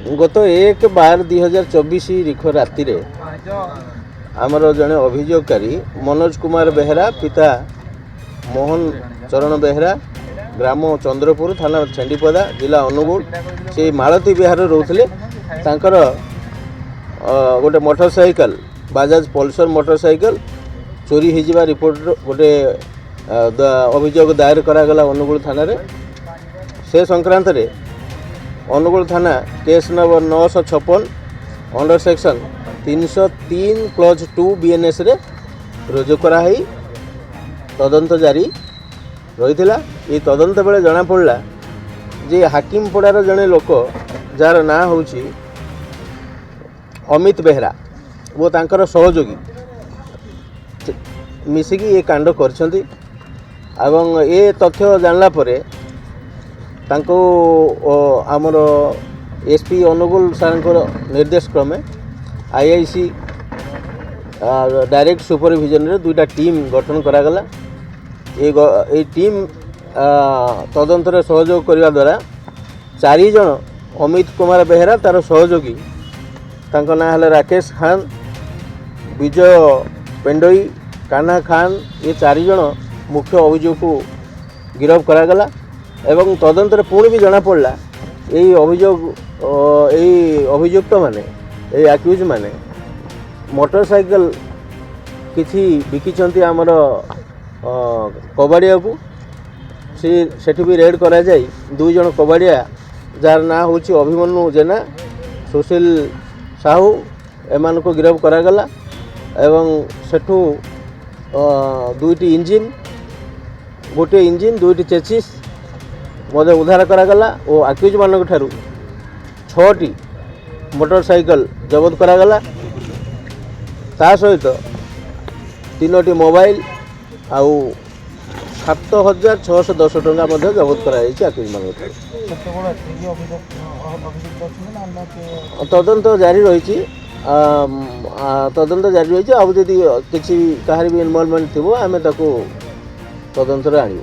गत 1/12/2024 रिख राति आमर जड़े अभियोगकारी मनोज कुमार बेहरा पिता मोहन चरण बेहरा ग्राम चंद्रपुर थाना छेंडीपदा जिला अनुगुल से मालती विहार रोते गोटे मोटरसाइकल बाजाज पल्सर मोटरसाइकल चोरी हो रिपोर्ट गोटे अभियोग दायर करागला अनुगुल थाना से संक्रांत रे अनुगुल थाना case number 956 under section 303 clause 2 BNS रे रुजु कराई तदंत जारी रही। ये तदंत बेले जना पड़ा जे हाकिमपड़ार जड़े लोक जार ना हूँ अमित बेहरा वो तांकर सहयोगी मिसिकी ये कांड करछंती एवं ये तथ्य जानला परे तांको आमर एसपी अनुगुल सार निर्देश क्रमे IIC डायरेक्ट सुपरविजन रे दुईटा टीम गठन करागला। ये टीम तदंत सहयोग करने द्वारा 4 जन अमित कुमार बेहरा तार सहयोगी तांको ना है राकेश खान विजय पेंडोई कान्हा खान ये 4 जन मुख्य अभियोग को गिरफ्त करागला एवं तदंत पुणी भी जना पड़ा यही अभियुक्त माने आक्यूज माने मोटरसाइकल किसी बिकिचंती आमर कबाड़िया को सेठी भी रेड करा जाई 2 जन कबाड़िया जार ना हूँ अभिमन्यु जेना सुशील साहू एमान को गिरफ्त करागला एवं सेठू 2टी इंजिन गोटे इंजिन 2टी चेसिस मध्य उद्धार करागला और आक्यूज मान ठारू 6टी मोटरसाइकल जबत करागला ता सहित 3टी मोबाइल आउ 7,610 टंका जबत कराई आक्यूज मान तदंत जारी रही तदंत जारी रही आउ जदि किसी कहार भी इनवॉल्वमेंट थी आम तदंत आणु।